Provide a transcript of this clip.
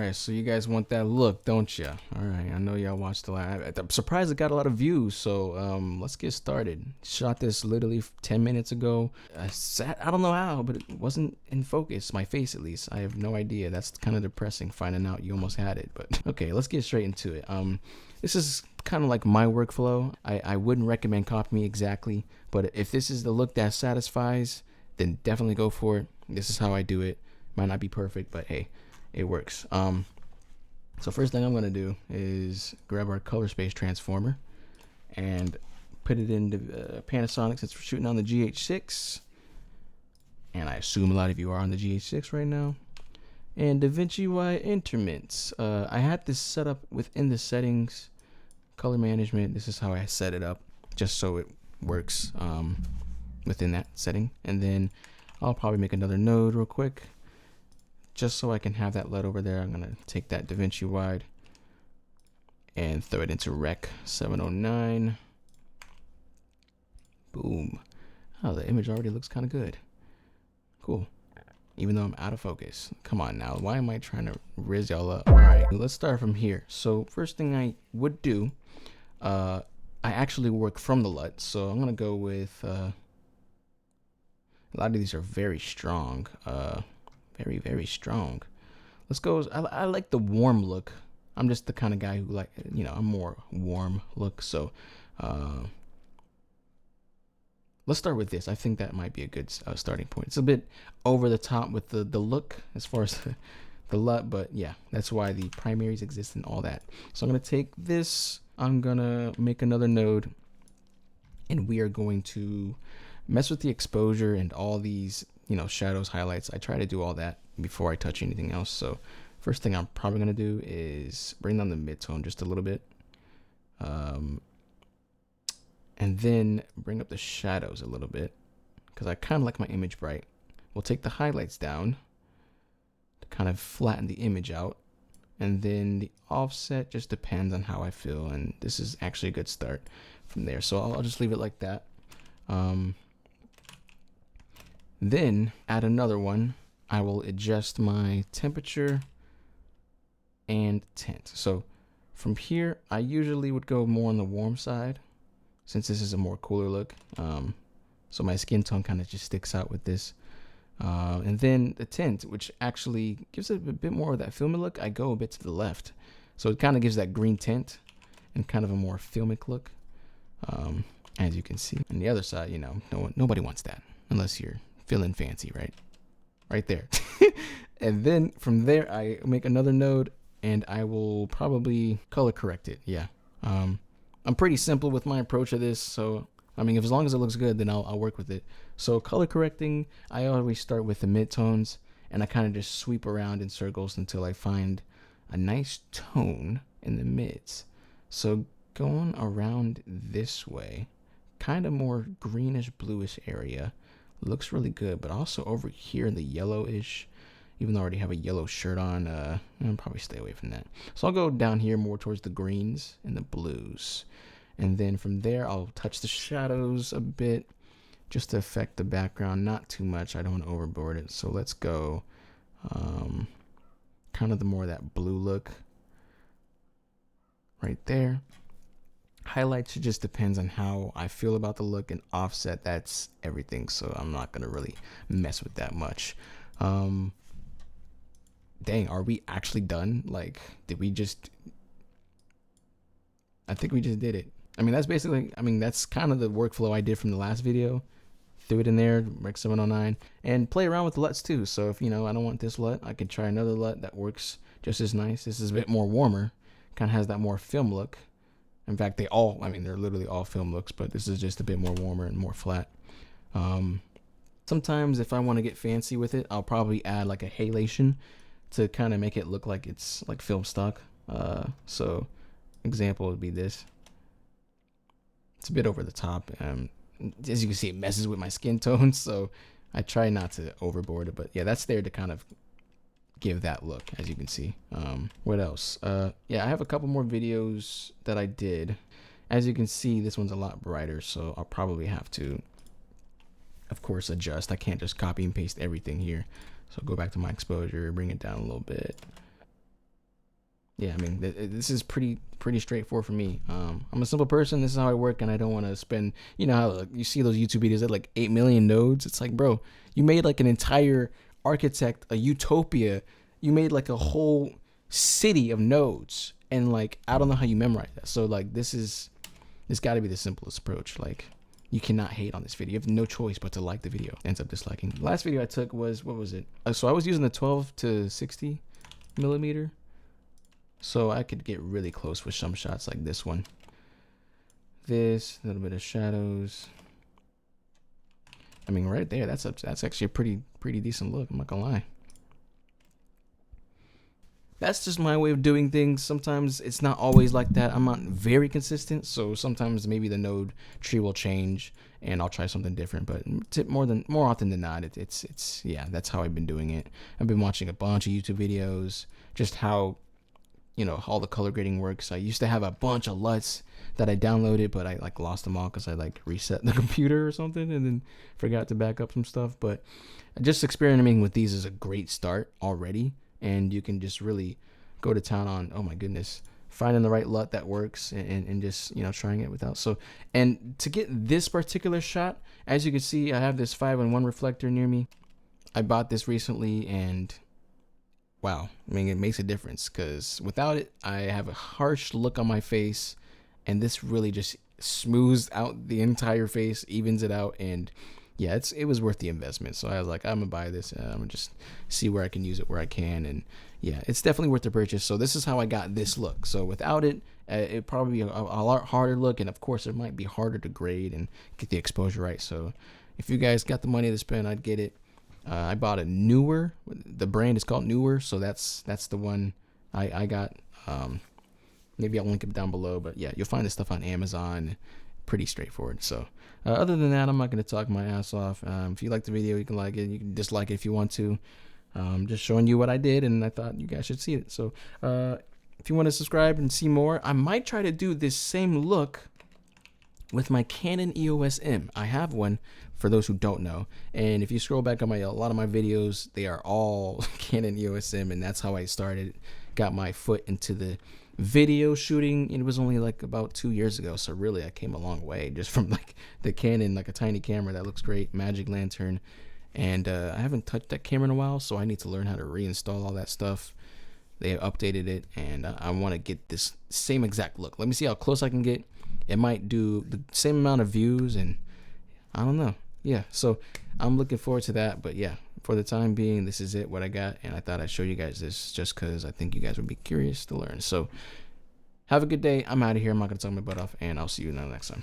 right, so you guys want that look, don't you? All right, I know y'all watched the last. I'm surprised it got a lot of views, so let's get started. Shot this literally 10 minutes ago. I don't know how, but it wasn't in focus, my face at least. I have no idea. That's kind of depressing, finding out you almost had it, but okay, let's get straight into it. This is kind of like my workflow. I wouldn't recommend copying me exactly, but if this is the look that satisfies, then definitely go for it. This is how I do it. Might not be perfect, but hey, it works. So first thing I'm gonna do is grab our color space transformer and put it into Panasonic, since we're shooting on the GH6, and I assume a lot of you are on the GH6 right now. And DaVinci Y interments. I had this set up within the settings, color management. This is how I set it up, just so it works within that setting. And then I'll probably make another node real quick, just so I can have that LUT over there. I'm gonna take that DaVinci wide and throw it into Rec 709. Boom. Oh, the image already looks kind of good. Cool. Even though I'm out of focus. Come on now, why am I trying to riz y'all up? All right, let's start from here. So first thing I would do, I actually work from the LUT. So I'm gonna go with, a lot of these are very strong. Very, very strong. Let's go. I like the warm look. I'm just the kind of guy who like, I'm more warm look. So let's start with this. I think that might be a good starting point. It's a bit over the top with the look as far as the LUT, but yeah, that's why the primaries exist and all that. So I'm going to take this. I'm going to make another node, and we are going to mess with the exposure and all these shadows, highlights. I try to do all that before I touch anything else. So first thing I'm probably going to do is bring down the midtone just a little bit. And then bring up the shadows a little bit, because I kind of like my image bright. We'll take the highlights down to kind of flatten the image out. And then the offset just depends on how I feel. And this is actually a good start from there. So I'll just leave it like that. Then add another one. I will adjust my temperature and tint. So from here, I usually would go more on the warm side, since this is a more cooler look. So my skin tone kind of just sticks out with this. And then the tint, which actually gives it a bit more of that filmy look, I go a bit to the left. So it kind of gives that green tint and kind of a more filmic look, as you can see. On the other side, nobody wants that unless you're feeling fancy, right there. And then from there, I make another node, and I will probably color correct it. Yeah. I'm pretty simple with my approach to this, so as long as it looks good, then I'll work with it. So color correcting, I always start with the midtones, and I kind of just sweep around in circles until I find a nice tone in the mids. So going around this way, kind of more greenish bluish area, looks really good. But also over here in the yellowish, even though I already have a yellow shirt on, I'll probably stay away from that. So I'll go down here more towards the greens and the blues. And then from there, I'll touch the shadows a bit just to affect the background. Not too much. I don't want to overboard it. So let's go kind of the more that blue look right there. Highlights, it just depends on how I feel about the look, and offset, that's everything. So I'm not going to really mess with that much. Dang, are we actually done? Like, did we just... I think we just did it. That's basically, that's kind of the workflow I did from the last video. Threw it in there, Rec 709, and play around with the LUTs too. So if, I don't want this LUT, I could try another LUT that works just as nice. This is a bit more warmer, kind of has that more film look. In fact, they're literally all film looks, but this is just a bit more warmer and more flat. Sometimes if I want to get fancy with it, I'll probably add like a halation to kind of make it look like it's like film stock. So example would be this. It's a bit over the top. As you can see, it messes with my skin tone, so I try not to overboard it. But yeah, that's there to kind of give that look, as you can see. What else? Yeah, I have a couple more videos that I did. As you can see, this one's a lot brighter, so I'll probably have to, of course, adjust. I can't just copy and paste everything here. So go back to my exposure, bring it down a little bit. yeah, I mean, this is pretty straightforward for me. I'm a simple person. This is how I work, and I don't want to spend. You know how like, you see those YouTube videos that like 8 million nodes. It's like, bro, you made like an entire architect, a utopia. You made like a whole city of nodes, and like I don't know how you memorize that. So like this got to be the simplest approach. Like you cannot hate on this video. You have no choice but to like the video. Ends up disliking. The last video I took was, what was it? So I was using the 12 to 60 millimeter. So I could get really close with some shots like this one. This, a little bit of shadows. I mean, right there, that's actually a pretty decent look. I'm not gonna lie. That's just my way of doing things. Sometimes it's not always like that. I'm not very consistent, so sometimes maybe the node tree will change and I'll try something different. But more often than not, it's yeah, that's how I've been doing it. I've been watching a bunch of YouTube videos, just how, you know, all the color grading works. I used to have a bunch of LUTs that I downloaded, but I like lost them all because I like reset the computer or something and then forgot to back up some stuff. But just experimenting with these is a great start already, and you can just really go to town on, oh my goodness, finding the right LUT that works and just, you know, trying it without. So, and to get this particular shot, as you can see, I have this 5-in-1 reflector near me. I bought this recently, and wow, I mean, it makes a difference, because without it, I have a harsh look on my face, and this really just smooths out the entire face, evens it out, and yeah, it was worth the investment. So I was like, I'm gonna buy this, and I'm gonna just see where I can use it where I can, and yeah, it's definitely worth the purchase. So this is how I got this look. So without it, it'd probably be a lot harder look, and of course, it might be harder to grade and get the exposure right. So if you guys got the money to spend, I'd get it. I bought a Newer. The brand is called Newer, so that's the one I got. Maybe I'll link it down below, but yeah, you'll find this stuff on Amazon. Pretty straightforward. So other than that, I'm not going to talk my ass off. If you like the video, you can like it. You can dislike it if you want to. Just showing you what I did, and I thought you guys should see it. So if you want to subscribe and see more, I might try to do this same look with my Canon EOS M. I have one, for those who don't know, and if you scroll back on a lot of my videos, they are all Canon EOS M, and that's how I started, got my foot into the video shooting. It was only like about 2 years ago, so really I came a long way just from like the Canon, like a tiny camera that looks great, magic lantern, and I haven't touched that camera in a while, so I need to learn how to reinstall all that stuff. They updated it, and I want to get this same exact look. Let me see how close I can get. It might do the same amount of views, and I don't know. Yeah, so I'm looking forward to that. But yeah, for the time being, this is it, what I got, and I thought I'd show you guys this just because I think you guys would be curious to learn. So have a good day. I'm out of here. I'm not going to talk my butt off, and I'll see you next time.